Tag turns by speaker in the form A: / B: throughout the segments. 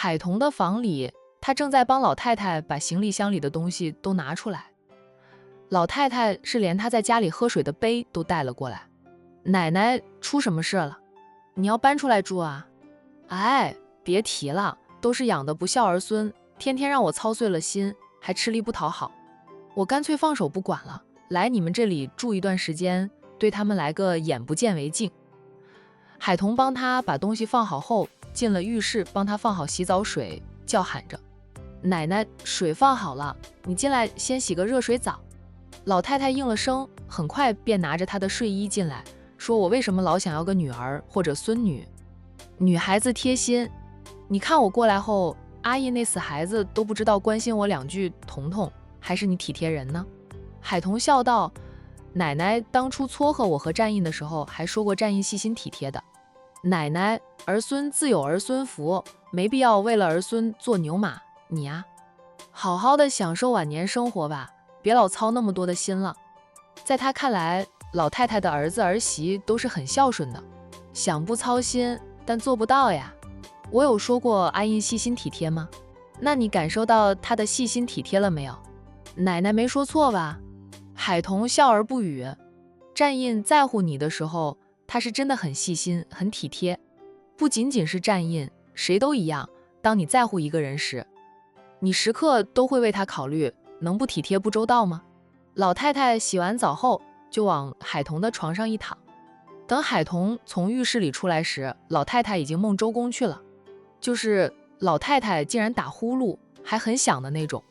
A: 海童的房里，他正在帮老太太把行李箱里的东西都拿出来。老太太是连她在家里喝水的杯都带了过来。奶奶出什么事了？你要搬出来住啊？哎，别提了，都是养的不孝儿孙，天天让我操碎了心，还吃力不讨好。我干脆放手不管了，来你们这里住一段时间，对他们来个眼不见为净。海童帮他把东西放好后，进了浴室，帮他放好洗澡水，叫喊着：奶奶，水放好了，你进来先洗个热水澡。老太太应了声，很快便拿着她的睡衣进来，说我为什么老想要个女儿或者孙女？女孩子贴心，你看我过来后，阿姨那死孩子都不知道关心我两句，彤彤，还是你体贴人呢。海童笑道，奶奶当初撮合我和战印的时候，还说过战印细心体贴的。奶奶，儿孙自有儿孙福，没必要为了儿孙做牛马。你呀，好好的享受晚年生活吧，别老操那么多的心了。在他看来，老太太的儿子儿媳都是很孝顺的，想不操心，但做不到呀。我有说过阿印细心体贴吗？那你感受到她的细心体贴了没有？奶奶没说错吧？海童笑而不语。战印在乎你的时候，他是真的很细心，很体贴。不仅仅是战印，谁都一样。当你在乎一个人时，你时刻都会为他考虑，能不体贴不周到吗？老太太洗完澡后，就往海童的床上一躺。等海童从浴室里出来时，老太太已经梦周公去了。就是老太太竟然打呼噜，还很响的那种。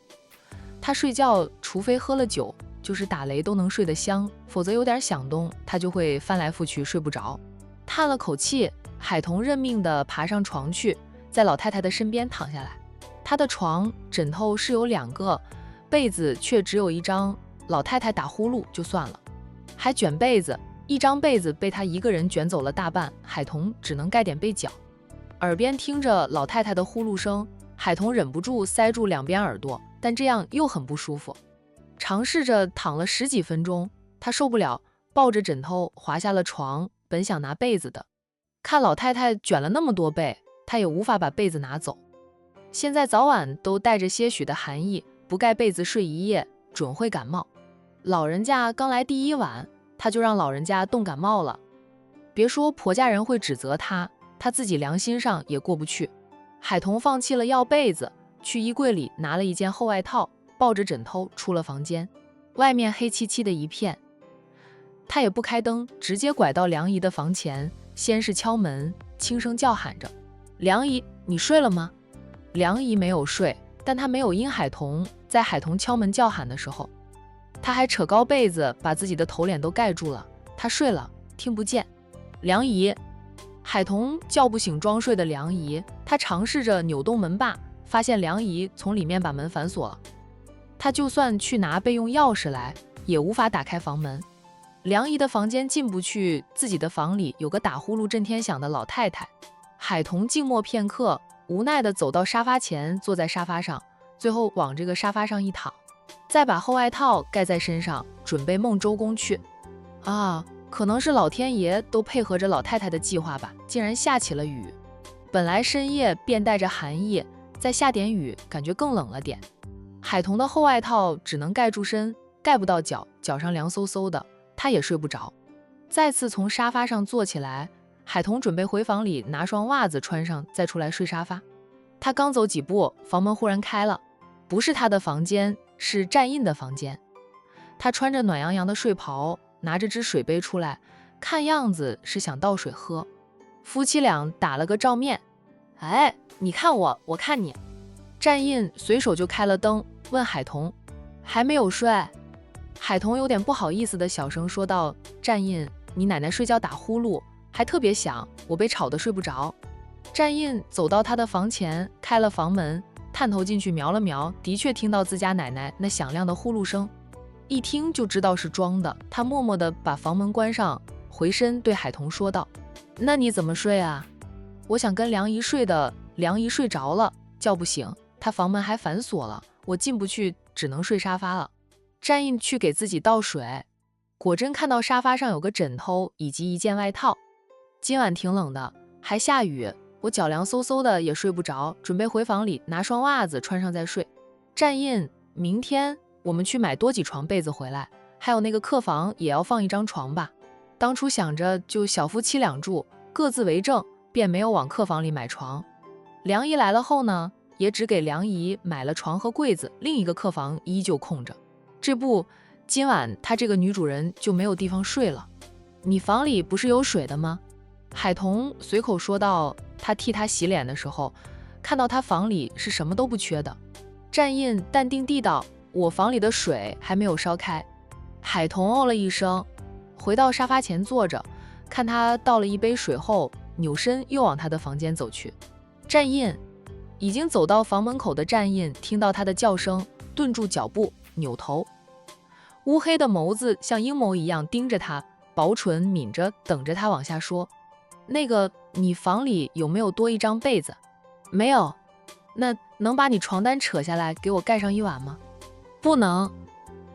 A: 她睡觉，除非喝了酒，就是打雷都能睡得香，否则有点响动，她就会翻来覆去睡不着。叹了口气，海童认命地爬上床去，在老太太的身边躺下来。她的床枕头是有2个，被子却只有1张。老太太打呼噜就算了，还卷被子，1张被子被她一个人卷走了大半，海童只能盖点被角。耳边听着老太太的呼噜声，海童忍不住塞住2边耳朵，但这样又很不舒服。尝试着躺了10几分钟，他受不了，抱着枕头滑下了床，本想拿被子的，看老太太卷了那么多被，他也无法把被子拿走。现在早晚都带着些许的寒意，不盖被子睡一夜，准会感冒。老人家刚来第1晚，他就让老人家冻感冒了。别说婆家人会指责他，他自己良心上也过不去。海童放弃了要被子，去衣柜里拿了一件厚外套，抱着枕头出了房间。外面黑漆漆的一片，他也不开灯，直接拐到梁姨的房前，先是敲门，轻声叫喊着：梁姨，你睡了吗？梁姨没有睡，但她没有因海童。在海童敲门叫喊的时候，她还扯高被子把自己的头脸都盖住了。她睡了，听不见。梁姨，海童叫不醒装睡的梁姨，他尝试着扭动门把，发现梁姨从里面把门反锁了。他就算去拿备用钥匙来，也无法打开房门。梁姨的房间进不去，自己的房里有个打呼噜震天响的老太太。海童静默片刻，无奈地走到沙发前，坐在沙发上，最后往这个沙发上一躺，再把厚外套盖在身上，准备梦周公去。可能是老天爷都配合着老太太的计划吧，竟然下起了雨。本来深夜便带着寒意，再下点雨，感觉更冷了点。海童的厚外套只能盖住身，盖不到脚，脚上凉飕飕的，他也睡不着。再次从沙发上坐起来，海童准备回房里拿双袜子穿上，再出来睡沙发。他刚走几步，房门忽然开了，不是他的房间，是战印的房间。他穿着暖洋洋的睡袍，拿着只水杯出来，看样子是想倒水喝。夫妻俩打了个照面，哎，你看我，我看你。战印随手就开了灯，问海童，还没有睡？海童有点不好意思的小声说道，战印，你奶奶睡觉打呼噜，还特别响，我被吵得睡不着。战印走到他的房前，开了房门，探头进去瞄了瞄，的确听到自家奶奶那响亮的呼噜声，一听就知道是装的。他默默地把房门关上，回身对海童说道，那你怎么睡啊？我想跟梁姨睡的，梁姨睡着了，叫不醒，她房门还反锁了，我进不去，只能睡沙发了。战印去给自己倒水，果真看到沙发上有个枕头以及一件外套。今晚挺冷的，还下雨，我脚凉飕飕的也睡不着，准备回房里拿双袜子穿上再睡。战印，明天我们去买多几床被子回来，还有那个客房也要放一张床吧。当初想着就小夫妻俩住，各自为政，便没有往客房里买床。梁姨来了后呢，也只给梁姨买了床和柜子，另一个客房依旧空着。这不，今晚她这个女主人就没有地方睡了。你房里不是有水的吗？海童随口说道。他替她洗脸的时候，看到她房里是什么都不缺的。战印淡定地道：我房里的水还没有烧开。海童哦了一声，回到沙发前坐着，看他倒了一杯水后，扭身又往他的房间走去。战印，已经走到房门口的战印听到他的叫声，顿住脚步，扭头，乌黑的眸子像鹰眸一样盯着他，薄唇抿着等着他往下说。那个，你房里有没有多一张被子？没有。那能把你床单扯下来给我盖上一晚吗？不能。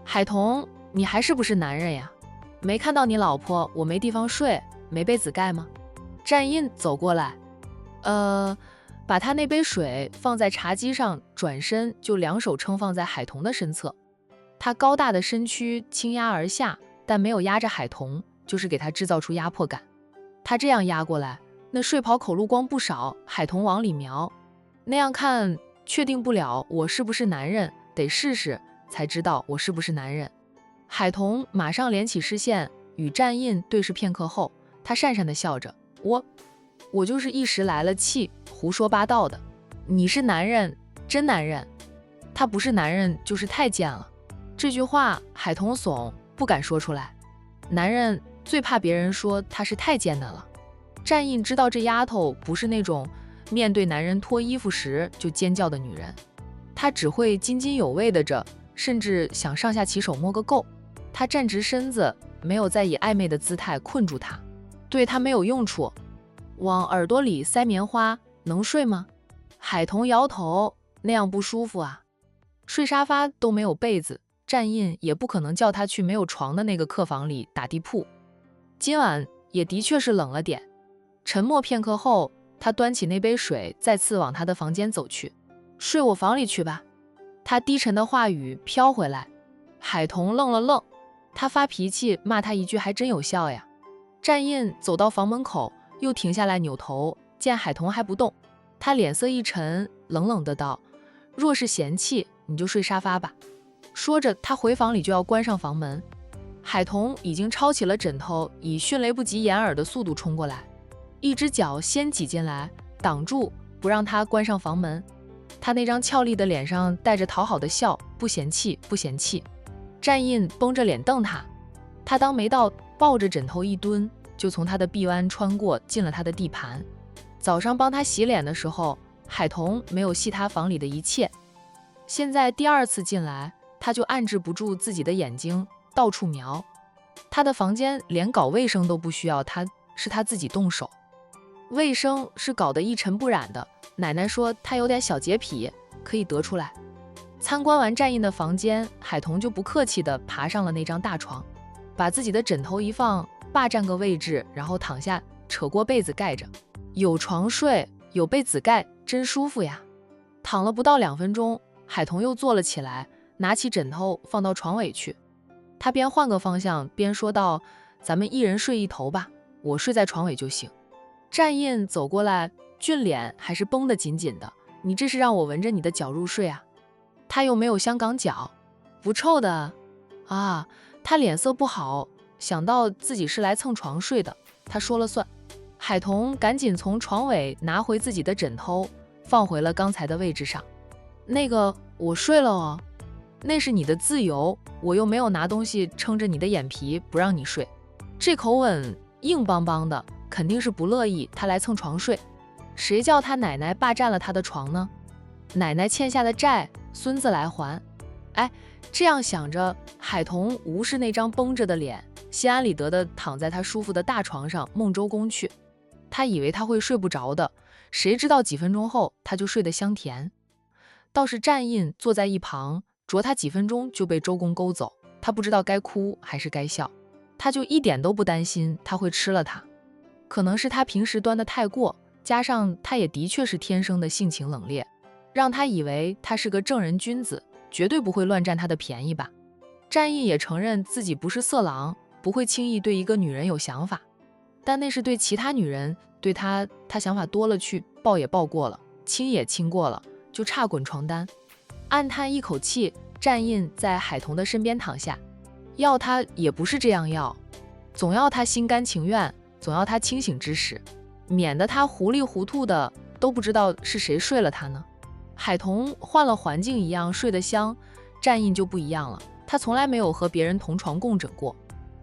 A: 海童，你还是不是男人呀？没看到你老婆我没地方睡，没被子盖吗？战印走过来，把他那杯水放在茶几上，转身就两手撑放在海童的身侧。他高大的身躯轻压而下，但没有压着海童，就是给他制造出压迫感。他这样压过来，那睡袍口露光不少，海童往里瞄，那样看确定不了我是不是男人，得试试才知道我是不是男人。海童马上连起视线，与战印对视片刻后，他讪讪地笑着，我就是一时来了气，胡说八道的。你是男人，真男人。他不是男人就是太监了。这句话海童怂，不敢说出来。男人最怕别人说他是太监的了。战印知道这丫头不是那种面对男人脱衣服时就尖叫的女人，她只会津津有味的着，甚至想上下其手摸个够。她站直身子，没有再以暧昧的姿态困住他，对他没有用处。往耳朵里塞棉花，能睡吗？海童摇头，那样不舒服啊。睡沙发都没有被子，战印也不可能叫他去没有床的那个客房里打地铺。今晚也的确是冷了点。沉默片刻后，他端起那杯水，再次往他的房间走去。睡我房里去吧。他低沉的话语飘回来。海童愣了愣，他发脾气骂他一句还真有效呀。战印走到房门口，又停下来扭头，见海童还不动，他脸色一沉，冷冷的道：若是嫌弃，你就睡沙发吧。说着，他回房里就要关上房门。海童已经抄起了枕头，以迅雷不及掩耳的速度冲过来，一只脚先挤进来，挡住，不让他关上房门。他那张俏丽的脸上带着讨好的笑，不嫌弃，不嫌弃。战印绷着脸瞪他，他当没到，抱着枕头一蹲，就从他的臂弯穿过，进了他的地盘。早上帮他洗脸的时候，海童没有细他房里的一切，现在第二次进来，他就按制不住自己的眼睛，到处瞄。他的房间连搞卫生都不需要是他自己动手，卫生是搞得一尘不染的。奶奶说他有点小洁癖，可以得出来。参观完战印的房间，海童就不客气地爬上了那张大床，把自己的枕头一放，霸占个位置，然后躺下，扯过被子盖着。有床睡，有被子盖，真舒服呀。躺了不到2分钟，海童又坐了起来，拿起枕头放到床尾去。他边换个方向边说道：咱们一人睡一头吧，我睡在床尾就行。战印走过来，俊脸还是绷得紧紧的。你这是让我闻着你的脚入睡啊？他又没有香港脚，不臭的啊。他脸色不好，想到自己是来蹭床睡的，他说了算。海童赶紧从床尾拿回自己的枕头，放回了刚才的位置上。那个，我睡了哦。那是你的自由，我又没有拿东西撑着你的眼皮不让你睡。这口吻硬邦邦的，肯定是不乐意他来蹭床睡。谁叫他奶奶霸占了他的床呢？奶奶欠下的债，孙子来还。哎，这样想着，海童无视那张绷着的脸，心安理得地躺在他舒服的大床上梦周公去。他以为他会睡不着的，谁知道几分钟后他就睡得香甜。倒是战印坐在一旁，啄他几分钟就被周公勾走，他不知道该哭还是该笑。他就一点都不担心他会吃了他，可能是他平时端得太过，加上他也的确是天生的性情冷冽，让他以为他是个正人君子，绝对不会乱占他的便宜吧。战印也承认自己不是色狼，不会轻易对一个女人有想法，但那是对其他女人，对他想法多了去，抱也抱过了，亲也亲过了，就差滚床单。暗叹一口气，战印在海童的身边躺下，要他也不是这样要，总要他心甘情愿，总要他清醒之时，免得他糊里糊涂的都不知道是谁睡了他呢。海童换了环境一样睡得香，战印就不一样了，他从来没有和别人同床共枕过，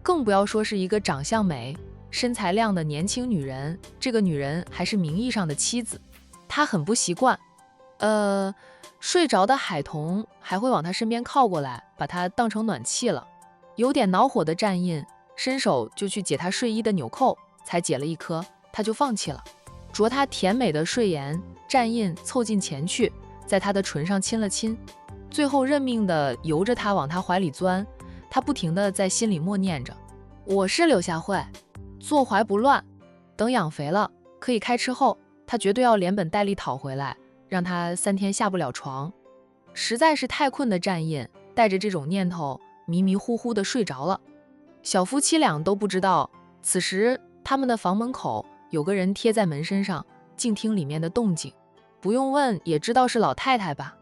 A: 更不要说是一个长相美、身材亮的年轻女人，这个女人还是名义上的妻子，他很不习惯。睡着的海童还会往他身边靠过来，把他当成暖气了。有点恼火的战印伸手就去解他睡衣的纽扣，才解了一颗，他就放弃了。啄他甜美的睡颜，战印凑近前去，在他的唇上亲了亲，最后认命的由着他往他怀里钻。他不停的在心里默念着：我是柳下惠，坐怀不乱，等养肥了可以开吃后，他绝对要连本带利讨回来，让他3天下不了床。实在是太困的战印带着这种念头迷迷糊糊的睡着了。小夫妻俩都不知道，此时他们的房门口有个人贴在门身上，静听里面的动静。不用问也知道是老太太吧？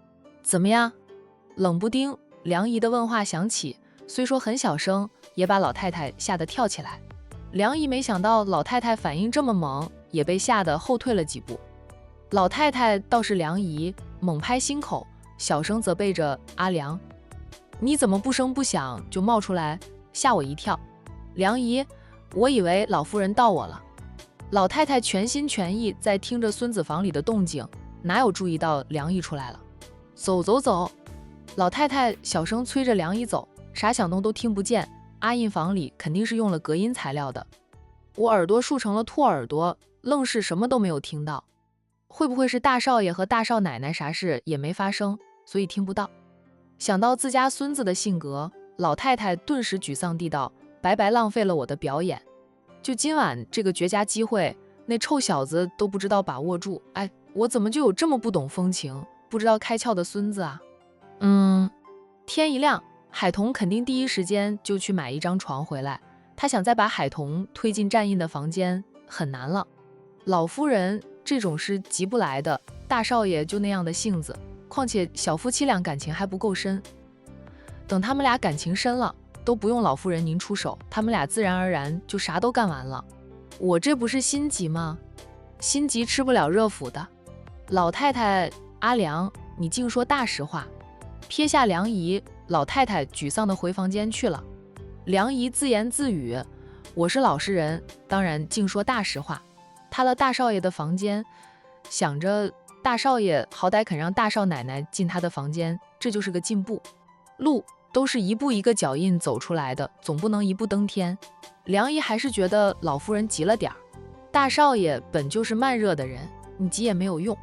A: 怎么样？冷不丁梁姨的问话响起，虽说很小声，也把老太太吓得跳起来。梁姨没想到老太太反应这么猛，也被吓得后退了几步。老太太倒是梁姨猛拍心口，小声责备着阿良：你怎么不声不响就冒出来，吓我一跳。梁姨，我以为老夫人到我了。老太太全心全意在听着孙子房里的动静，哪有注意到梁姨出来了？走走走。老太太小声催着梁姨走，啥响动都听不见。阿印房里肯定是用了隔音材料的，我耳朵竖成了兔耳朵，愣是什么都没有听到。会不会是大少爷和大少奶奶啥事也没发生，所以听不到？想到自家孙子的性格，老太太顿时沮丧地道：白白浪费了我的表演。就今晚这个绝佳机会，那臭小子都不知道把握住，哎，我怎么就有这么不懂风情、不知道开窍的孙子啊？天一亮，海童肯定第一时间就去买一张床回来，他想再把海童推进战印的房间，很难了。老夫人这种是急不来的，大少爷就那样的性子，况且小夫妻俩感情还不够深，等他们俩感情深了，都不用老夫人您出手，他们俩自然而然就啥都干完了。我这不是心急吗？心急吃不了热腐的。老太太，阿良，你净说大实话。撇下梁姨，老太太沮丧地回房间去了。梁姨自言自语：我是老实人，当然净说大实话。踏了大少爷的房间，想着大少爷好歹肯让大少奶奶进他的房间，这就是个进步。路都是一步一个脚印走出来的，总不能一步登天。梁姨还是觉得老夫人急了点儿，大少爷本就是慢热的人，你急也没有用。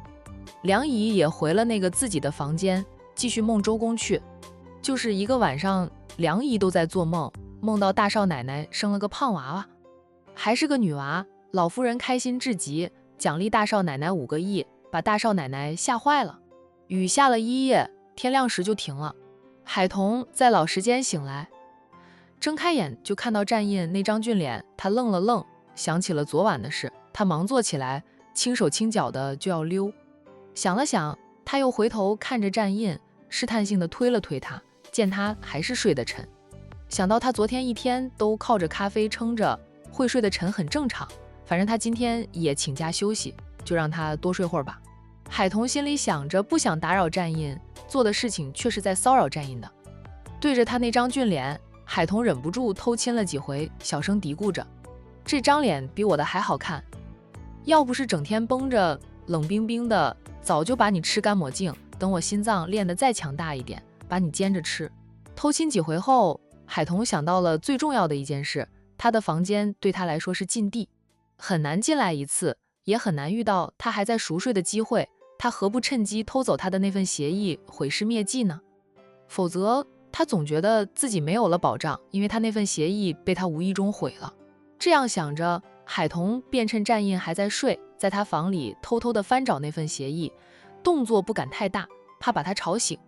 A: 梁姨也回了那个自己的房间，继续梦周公去。就是一个晚上，梁姨都在做梦，梦到大少奶奶生了个胖娃娃，还是个女娃。老夫人开心至极，奖励大少奶奶5个亿，把大少奶奶吓坏了。雨下了1夜，天亮时就停了。海童在老时间醒来，睁开眼就看到战印那张俊脸，他愣了愣，想起了昨晚的事，他忙坐起来，轻手轻脚的就要溜。想了想，他又回头看着战印，试探性的推了推他，见他还是睡得沉。想到他昨天一天都靠着咖啡撑着，会睡得沉很正常，反正他今天也请假休息，就让他多睡会儿吧。海童心里想着，不想打扰战印，做的事情却是在骚扰战印的。对着他那张俊脸，海童忍不住偷亲了几回，小声嘀咕着：这张脸比我的还好看，要不是整天绷着冷冰冰的，早就把你吃干抹净，等我心脏练得再强大一点，把你煎着吃。偷亲几回后，海童想到了最重要的一件事，他的房间对他来说是禁地，很难进来一次，也很难遇到他还在熟睡的机会，他何不趁机偷走他的那份协议，毁尸灭迹呢？否则他总觉得自己没有了保障，因为他那份协议被他无意中毁了。这样想着，海童便趁战印还在睡，在他房里偷偷地翻找那份协议，动作不敢太大，怕把他吵醒。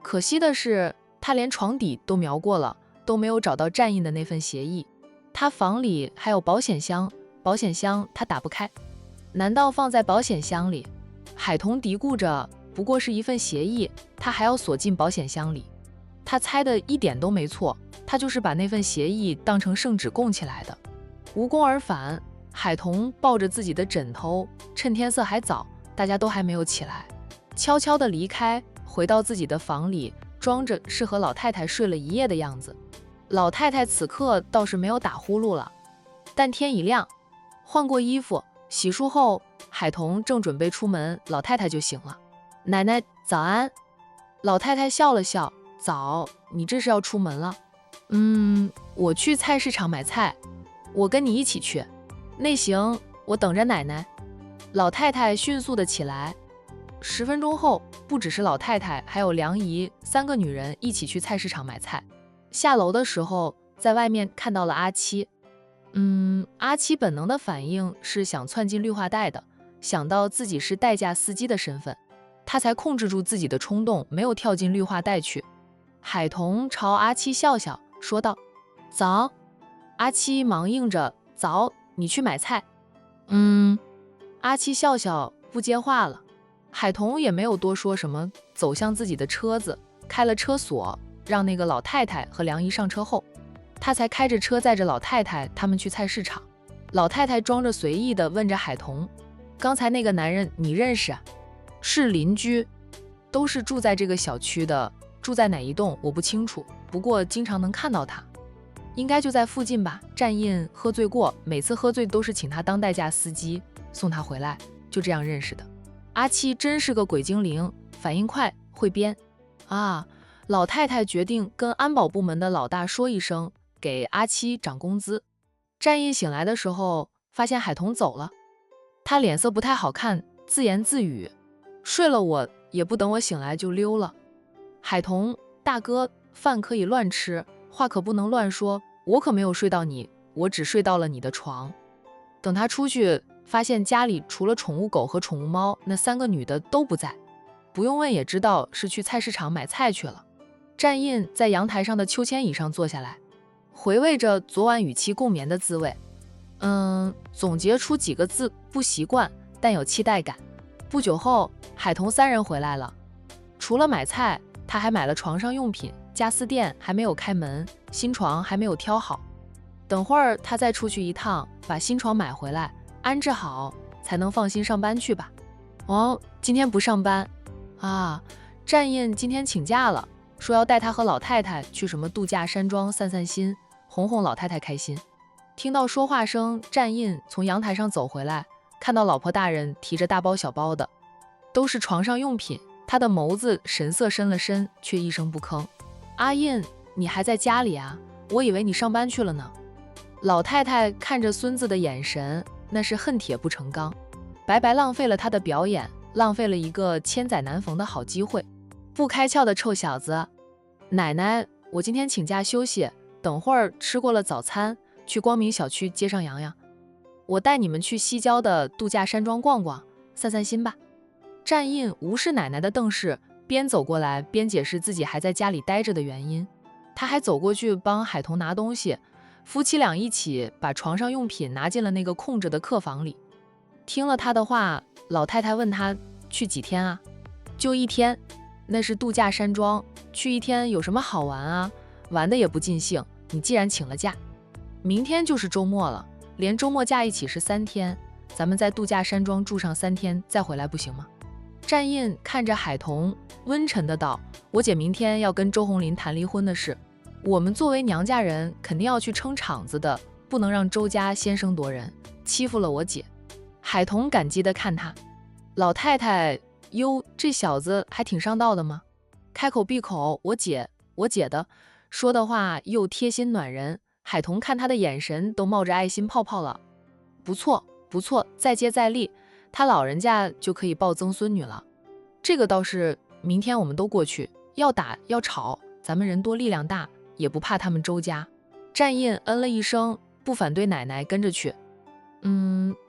A: 可惜的是，他连床底都瞄过了，都没有找到站印的那份协议。他房里还有保险箱，保险箱他打不开。难道放在保险箱里？海童嘀咕着，不过是一份协议，他还要锁进保险箱里。他猜的一点都没错，他就是把那份协议当成圣旨供起来的。无功而返，海童抱着自己的枕头，趁天色还早，大家都还没有起来，悄悄地离开，回到自己的房里，装着是和老太太睡了一夜的样子。老太太此刻倒是没有打呼噜了，但天已亮，换过衣服，洗漱后，海童正准备出门，老太太就醒了。奶奶，早安。老太太笑了笑，早，你这是要出门了？我去菜市场买菜，我跟你一起去。那行，我等着奶奶。老太太迅速的起来。10分钟后，不只是老太太，还有梁姨3个女人一起去菜市场买菜。下楼的时候，在外面看到了阿七。阿七本能的反应是想窜进绿化带的，想到自己是代驾司机的身份，他才控制住自己的冲动，没有跳进绿化带去。海童朝阿七笑笑，说道：“早。”阿七忙应着：“早，你去买菜。”阿七笑笑不接话了。海童也没有多说什么，走向自己的车子，开了车锁，让那个老太太和梁姨上车后，他才开着车载着老太太他们去菜市场。老太太装着随意的问着海童：“刚才那个男人你认识啊？”“是邻居，都是住在这个小区的，住在哪一栋我不清楚，不过经常能看到他，应该就在附近吧。站印喝醉过，每次喝醉都是请他当代驾司机送他回来，就这样认识的。”阿七真是个鬼精灵，反应快，会编啊！老太太决定跟安保部门的老大说一声，给阿七涨工资。站印醒来的时候，发现海童走了，他脸色不太好看，自言自语：“睡了我也不等我醒来就溜了。”海童大哥，饭可以乱吃，话可不能乱说，我可没有睡到你，我只睡到了你的床。等他出去，发现家里除了宠物狗和宠物猫，那3个女的都不在，不用问也知道是去菜市场买菜去了。站印在阳台上的秋千椅上坐下来，回味着昨晚与其共眠的滋味。总结出几个字：不习惯，但有期待感。不久后，海童3人回来了，除了买菜，他还买了床上用品，家私店还没有开门，新床还没有挑好。等会儿他再出去一趟，把新床买回来，安置好，才能放心上班去吧。哦，今天不上班啊？站印今天请假了，说要带他和老太太去什么度假山庄散散心，哄哄老太太开心。听到说话声，站印从阳台上走回来，看到老婆大人提着大包小包的，都是床上用品，他的眸子神色深了深，却一声不吭。阿印，你还在家里啊？我以为你上班去了呢。老太太看着孙子的眼神，那是恨铁不成钢，白白浪费了他的表演，浪费了一个千载难逢的好机会。不开窍的臭小子！奶奶，我今天请假休息，等会儿吃过了早餐，去光明小区接上洋洋，我带你们去西郊的度假山庄逛逛，散散心吧。站印无视奶奶的瞪视，边走过来边解释自己还在家里待着的原因。他还走过去帮海童拿东西，夫妻俩一起把床上用品拿进了那个空着的客房里。听了他的话，老太太问他去几天啊？就1天，那是度假山庄，去1天有什么好玩啊？玩的也不尽兴，你既然请了假，明天就是周末了，连周末假一起是3天，咱们在度假山庄住上3天再回来不行吗？站印看着海童，温沉的道：“我姐明天要跟周红林谈离婚的事，我们作为娘家人肯定要去撑场子的，不能让周家先声夺人，欺负了我姐。”海童感激的看他，老太太，哟，这小子还挺上道的吗？开口闭口我姐的，说的话又贴心暖人。海童看他的眼神都冒着爱心泡泡了。不错不错，再接再厉，他老人家就可以抱曾孙女了。这个倒是，明天我们都过去，要打要吵，咱们人多力量大，也不怕他们周家。站印嗯了一声，不反对奶奶跟着去。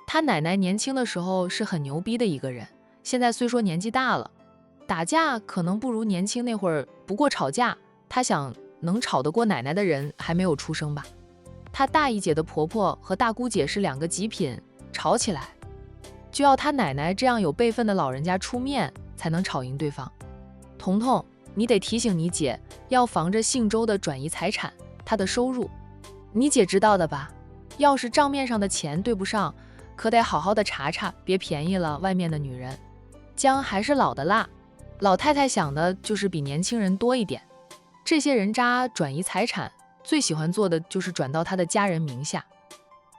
A: 他奶奶年轻的时候是很牛逼的一个人，现在虽说年纪大了，打架可能不如年轻那会儿，不过吵架，他想能吵得过奶奶的人还没有出生吧。他大姨姐的婆婆和大姑姐是两个极品，吵起来就要他奶奶这样有辈分的老人家出面才能吵赢对方。彤彤，你得提醒你姐要防着姓周的转移财产，她的收入你姐知道的吧？要是账面上的钱对不上，可得好好的查查，别便宜了外面的女人。姜还是老的辣，老太太想的就是比年轻人多一点。这些人渣转移财产最喜欢做的就是转到他的家人名下。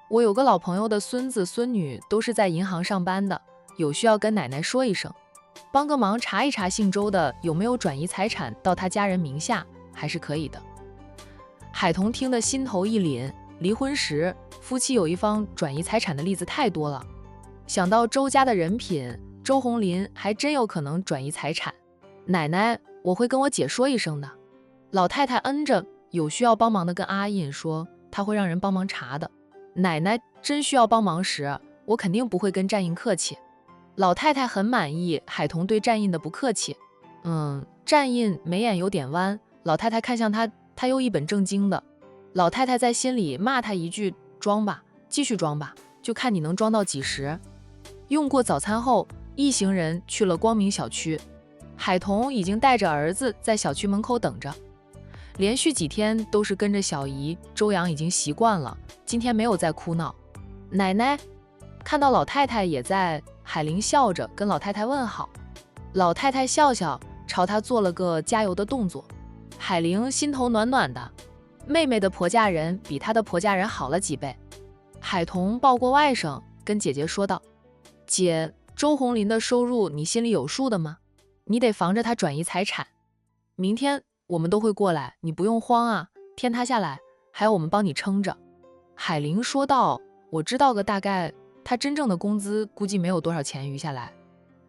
A: 我有个老朋友的孙子孙女都是在银行上班的，有需要跟奶奶说一声，帮个忙查一查姓周的有没有转移财产到他家人名下，还是可以的。海彤听得心头一凛，离婚时夫妻有一方转移财产的例子太多了，想到周家的人品，周红林还真有可能转移财产。奶奶，我会跟我姐说一声的。老太太嗯着，有需要帮忙的跟阿印说，她会让人帮忙查的。奶奶真需要帮忙时，我肯定不会跟战印客气。老太太很满意海彤对战印的不客气。战印眉眼有点弯，老太太看向他，他又一本正经的。老太太在心里骂他一句，装吧，继续装吧，就看你能装到几时。用过早餐后，一行人去了光明小区。海彤已经带着儿子在小区门口等着，连续几天都是跟着小姨，周洋已经习惯了，今天没有再哭闹。奶奶看到老太太也在，海玲笑着跟老太太问好。老太太笑笑，朝她做了个加油的动作。海玲心头暖暖的，妹妹的婆家人比她的婆家人好了几倍。海彤抱过外甥，跟姐姐说道，姐，周红林的收入你心里有数的吗？你得防着他转移财产。明天我们都会过来，你不用慌啊，天塌下来还要我们帮你撑着。海玲说道，我知道个大概，他真正的工资估计没有多少钱余下来，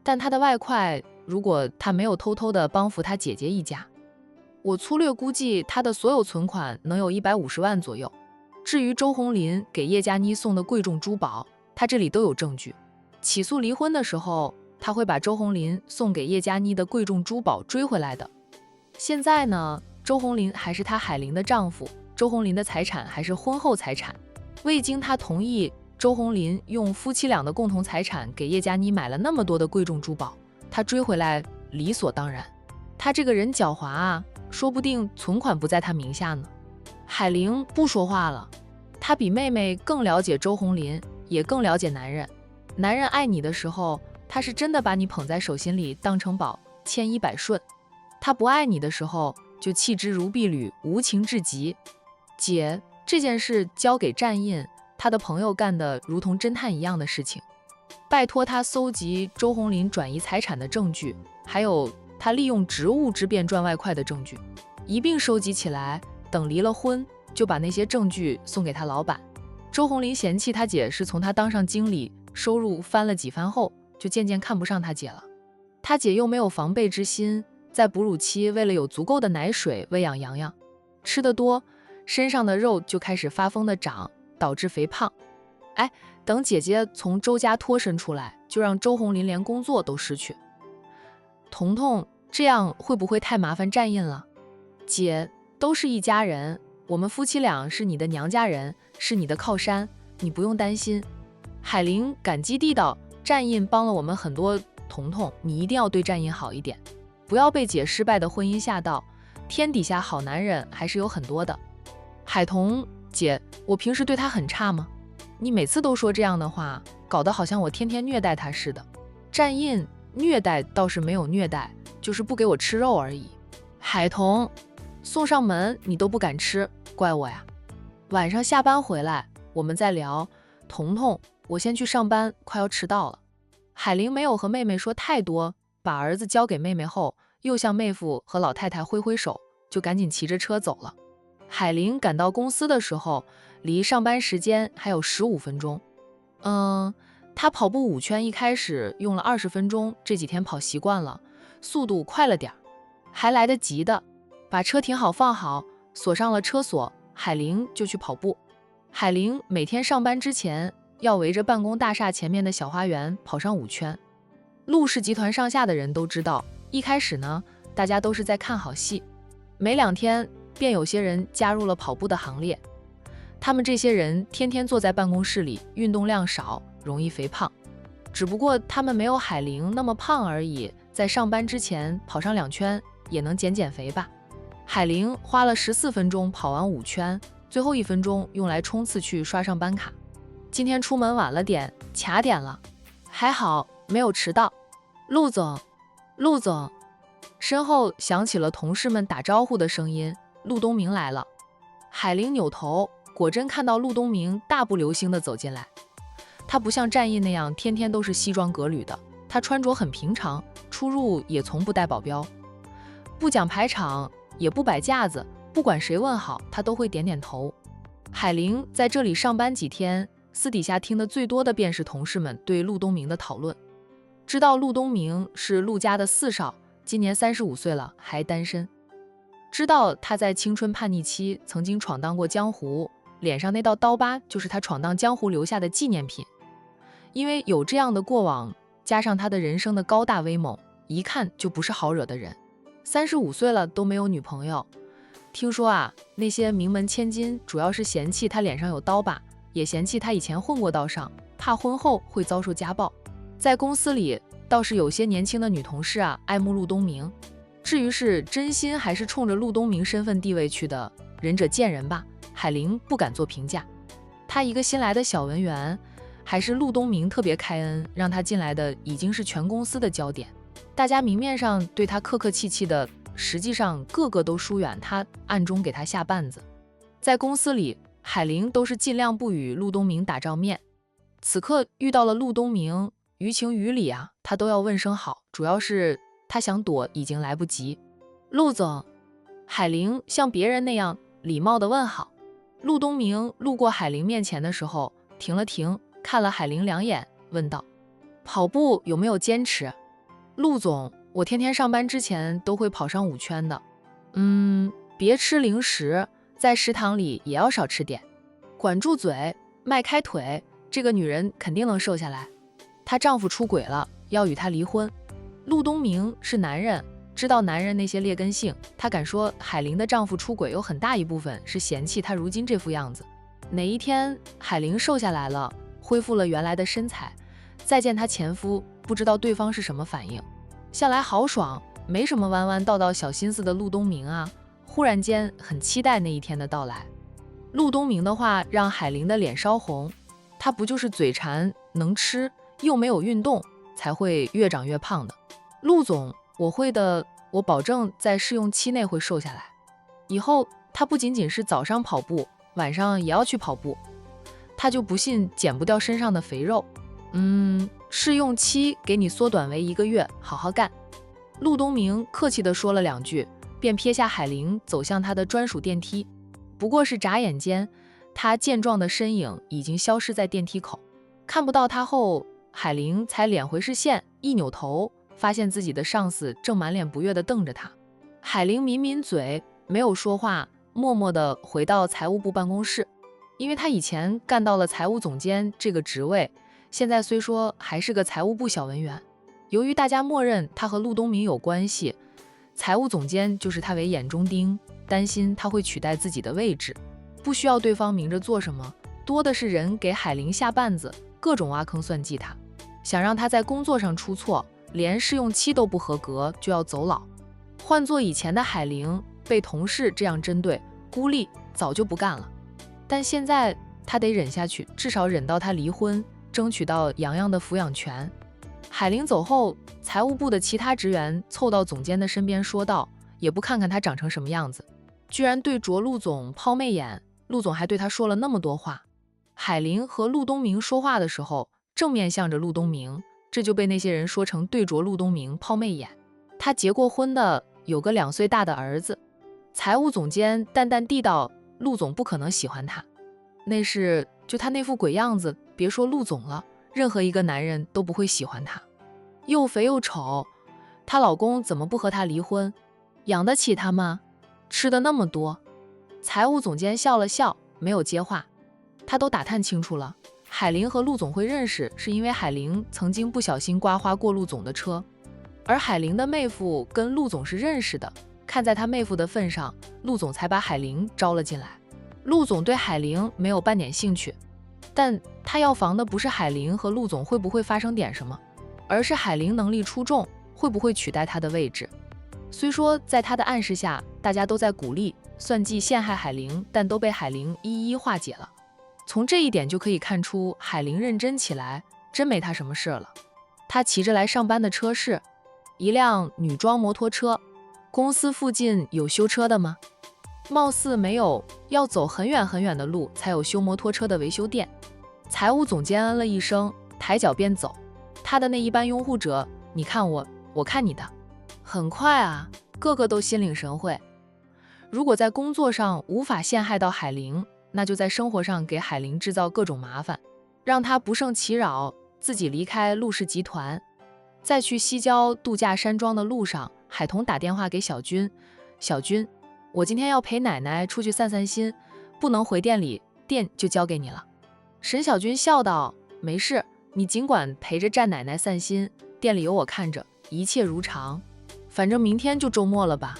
A: 但他的外快，如果他没有偷偷的帮扶他姐姐一家，我粗略估计他的所有存款能有150万左右。至于周红林给叶佳妮送的贵重珠宝，他这里都有证据。起诉离婚的时候，他会把周红林送给叶佳妮的贵重珠宝追回来的。现在呢，周红林还是他海玲的丈夫，周红林的财产还是婚后财产，未经他同意，周红林用夫妻俩的共同财产给叶佳妮买了那么多的贵重珠宝，他追回来理所当然。他这个人狡猾啊，说不定存款不在他名下呢。海玲不说话了，她比妹妹更了解周红林，也更了解男人。男人爱你的时候，他是真的把你捧在手心里当成宝，千依百顺。他不爱你的时候，就弃之如敝履，无情至极。姐，这件事交给战印，他的朋友干的如同侦探一样的事情，拜托他搜集周红林转移财产的证据，还有他利用职务之便赚外快的证据，一并收集起来，等离了婚就把那些证据送给他老板。周红林嫌弃他姐是从他当上经理，收入翻了几番后，就渐渐看不上他姐了。他姐又没有防备之心，在哺乳期为了有足够的奶水喂养洋洋，吃得多，身上的肉就开始发疯的长，导致肥胖。等姐姐从周家脱身出来，就让周红林连工作都失去。彤彤，这样会不会太麻烦战印了？姐，都是一家人，我们夫妻俩是你的娘家人，是你的靠山，你不用担心。海玲感激地道，战印帮了我们很多，彤彤，你一定要对战印好一点，不要被姐失败的婚姻吓到，天底下好男人还是有很多的。海彤姐，我平时对他很差吗？你每次都说这样的话，搞得好像我天天虐待他似的。战印虐待倒是没有虐待，就是不给我吃肉而已。海彤，送上门你都不敢吃，怪我呀。晚上下班回来我们再聊。彤彤，我先去上班，快要迟到了。海玲没有和妹妹说太多，把儿子交给妹妹后，又向妹夫和老太太挥挥手，就赶紧骑着车走了。海玲赶到公司的时候，离上班时间还有15分钟。她跑步5圈一开始用了20分钟，这几天跑习惯了，速度快了点，还来得及的。把车停好放好，锁上了车锁，海玲就去跑步。海玲每天上班之前要围着办公大厦前面的小花园跑上5圈。陆氏集团上下的人都知道，一开始呢，大家都是在看好戏，没2天便有些人加入了跑步的行列。他们这些人天天坐在办公室里，运动量少，容易肥胖。只不过他们没有海玲那么胖而已，在上班之前跑上2圈也能减肥吧。海玲花了14分钟跑完5圈，最后1分钟用来冲刺去刷上班卡。今天出门晚了点，卡点了，还好没有迟到。陆总，陆总，身后响起了同事们打招呼的声音。陆东明来了。海玲扭头，果真看到陆东明大步流星地走进来。他不像战印那样天天都是西装革履的，他穿着很平常，出入也从不带保镖，不讲排场，也不摆架子，不管谁问好，他都会点点头。海玲在这里上班几天，私底下听得最多的便是同事们对陆东明的讨论。知道陆东明是陆家的4少，今年35岁了，还单身。知道他在青春叛逆期曾经闯荡过江湖，脸上那道刀疤就是他闯荡江湖留下的纪念品。因为有这样的过往，加上他的人生的高大威猛，一看就不是好惹的人。35岁了都没有女朋友，听说啊，那些名门千金主要是嫌弃他脸上有刀疤，也嫌弃他以前混过道上，怕婚后会遭受家暴。在公司里倒是有些年轻的女同事啊爱慕陆东明，至于是真心还是冲着陆东明身份地位去的，仁者见仁吧，海玲不敢做评价。她一个新来的小文员，还是陆东明特别开恩，让她进来的已经是全公司的焦点。大家明面上对她客客气气的，实际上个个都疏远她，暗中给她下绊子。在公司里，海玲都是尽量不与陆东明打照面。此刻遇到了陆东明，于情于理啊，她都要问声好，主要是她想躲已经来不及。陆总，海玲像别人那样礼貌地问好。陆东明路过海玲面前的时候停了停，看了海玲2眼，问道：跑步有没有坚持？陆总，我天天上班之前都会跑上5圈的。别吃零食，在食堂里也要少吃点，管住嘴，迈开腿，这个女人肯定能瘦下来。她丈夫出轨了，要与她离婚。陆东明是男人，知道男人那些劣根性，他敢说海玲的丈夫出轨有很大一部分是嫌弃她如今这副样子。哪一天海玲瘦下来了，恢复了原来的身材，再见她前夫，不知道对方是什么反应。向来豪爽，没什么弯弯道道小心思的陆东明啊，忽然间很期待那一天的到来。陆东明的话让海玲的脸烧红，他不就是嘴馋能吃又没有运动，才会越长越胖的。陆总，我会的，我保证在试用期内会瘦下来。以后他不仅仅是早上跑步，晚上也要去跑步，他就不信减不掉身上的肥肉。试用期给你缩短为1个月，好好干。陆东明客气地说了2句，便撇下海玲走向他的专属电梯。不过是眨眼间，他健壮的身影已经消失在电梯口。看不到他后，海玲才敛回视线，一扭头发现自己的上司正满脸不悦地瞪着他。海玲抿抿嘴，没有说话，默默地回到财务部办公室。因为他以前干到了财务总监这个职位，现在虽说还是个财务部小文员，由于大家默认他和陆东明有关系，财务总监就是他为眼中钉，担心他会取代自己的位置。不需要对方明着做什么，多的是人给海玲下绊子，各种挖坑算计他，想让他在工作上出错，连试用期都不合格就要走佬。换做以前的海玲，被同事这样针对孤立，早就不干了。但现在他得忍下去，至少忍到他离婚，争取到洋洋的抚养权。海玲走后，财务部的其他职员凑到总监的身边说道，也不看看他长成什么样子，居然对着陆总抛媚眼，陆总还对他说了那么多话。海玲和陆东明说话的时候，正面向着陆东明，这就被那些人说成对着陆东明抛媚眼。他结过婚的，有个2岁大的儿子。财务总监淡淡地道，陆总不可能喜欢他，那是就他那副鬼样子，别说陆总了，任何一个男人都不会喜欢他。又肥又丑，她老公怎么不和她离婚？养得起她吗？吃的那么多。财务总监笑了笑，没有接话。他都打探清楚了，海玲和陆总会认识，是因为海玲曾经不小心刮花过陆总的车，而海玲的妹夫跟陆总是认识的，看在他妹夫的份上，陆总才把海玲招了进来。陆总对海玲没有半点兴趣，但他要防的不是海玲和陆总会不会发生点什么，而是海玲能力出众，会不会取代他的位置。虽说在他的暗示下，大家都在鼓励算计陷害海玲，但都被海玲一一化解了。从这一点就可以看出，海玲认真起来真没他什么事了。他骑着来上班的车是一辆女装摩托车。公司附近有修车的吗？貌似没有，要走很远很远的路才有修摩托车的维修店。财务总监嗯了一声，抬脚便走。他的那一班拥护者，你看我，我看你的，很快啊，个个都心领神会。如果在工作上无法陷害到海玲，那就在生活上给海玲制造各种麻烦，让她不胜其扰，自己离开陆氏集团。在去西郊度假山庄的路上，海童打电话给小军，小军，我今天要陪奶奶出去散散心，不能回店里，店就交给你了。沈小军笑道，没事，你尽管陪着战奶奶散心，店里有我看着，一切如常。反正明天就周末了吧。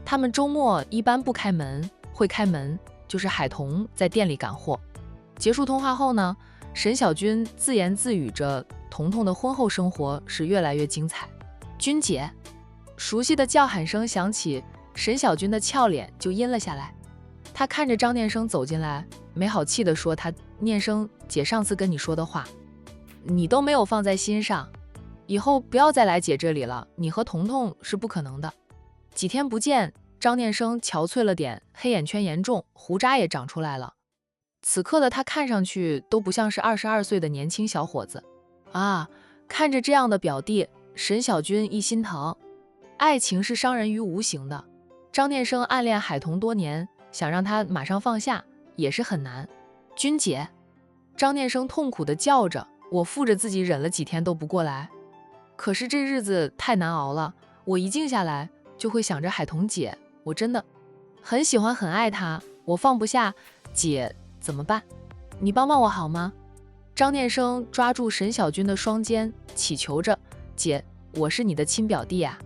A: 他们周末一般不开门，会开门就是海童在店里赶货。结束通话后呢，沈小军自言自语着，彤彤的婚后生活是越来越精彩。军姐，熟悉的叫喊声响起，沈小军的俏脸就阴了下来。他看着张念生走进来，没好气地说他，念生姐上次跟你说的话，你都没有放在心上，以后不要再来姐这里了，你和彤彤是不可能的。几天不见，张念生憔悴了点，黑眼圈严重，胡渣也长出来了。此刻的他看上去都不像是22岁的年轻小伙子啊！看着这样的表弟，沈小军一心疼。爱情是伤人于无形的，张念生暗恋海童多年，想让他马上放下也是很难。军姐，张念生痛苦地叫着，我负着自己忍了几天都不过来，可是这日子太难熬了，我一静下来就会想着海童姐，我真的很喜欢很爱她，我放不下，姐怎么办？你帮帮我好吗？张念生抓住沈小军的双肩，祈求着，姐，我是你的亲表弟啊，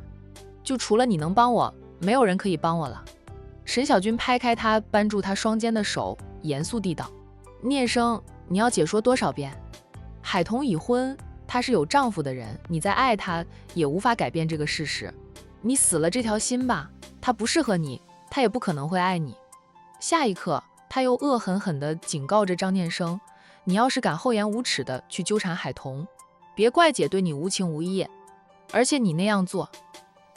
A: 就除了你能帮我，没有人可以帮我了。沈小军拍开他扳住他双肩的手，严肃地道，念生，你要姐说多少遍？海童已婚，他是有丈夫的人，你再爱他也无法改变这个事实。你死了这条心吧，他不适合你，他也不可能会爱你。下一刻他又恶狠狠地警告着张念生，你要是敢厚颜无耻地去纠缠海童，别怪姐对你无情无义，而且你那样做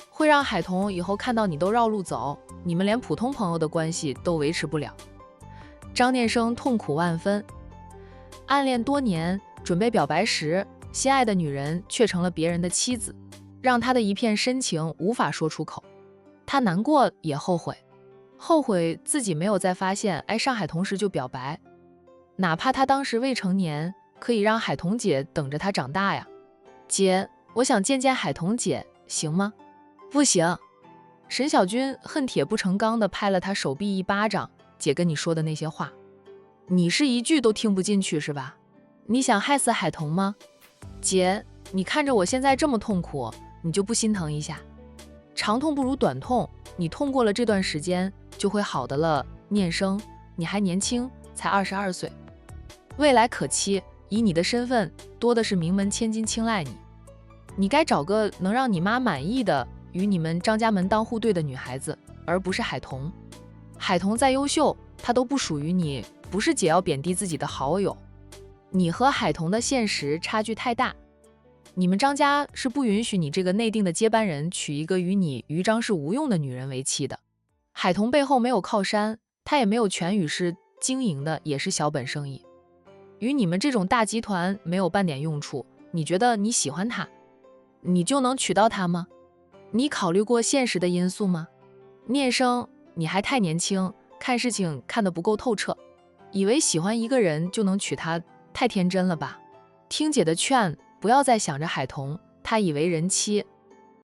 A: 会让海童以后看到你都绕路走，你们连普通朋友的关系都维持不了。张念生痛苦万分，暗恋多年，准备表白时，心爱的女人却成了别人的妻子，让他的一片深情无法说出口。他难过也后悔，后悔自己没有在发现爱上海童时就表白，哪怕他当时未成年，可以让海童姐等着他长大呀。姐，我想见见海童姐，行吗？不行。沈小军恨铁不成钢地拍了他手臂一巴掌，姐跟你说的那些话，你是一句都听不进去是吧？你想害死海童吗？姐，你看着我现在这么痛苦，你就不心疼一下？长痛不如短痛，你痛过了这段时间就会好的了。念生，你还年轻，才22岁，未来可期，以你的身份，多的是名门千金青睐你，你该找个能让你妈满意的，与你们张家门当户对的女孩子，而不是海童。海童再优秀，她都不属于你，不是姐要贬低自己的好友。你和海童的现实差距太大，你们张家是不允许你这个内定的接班人娶一个与你于张氏无用的女人为妻的。海童背后没有靠山，她也没有权与势，经营的也是小本生意，与你们这种大集团没有半点用处。你觉得你喜欢她，你就能娶到她吗？你考虑过现实的因素吗？念生，你还太年轻，看事情看得不够透彻，以为喜欢一个人就能娶她，太天真了吧。听姐的劝，不要再想着海童，她已为人妻，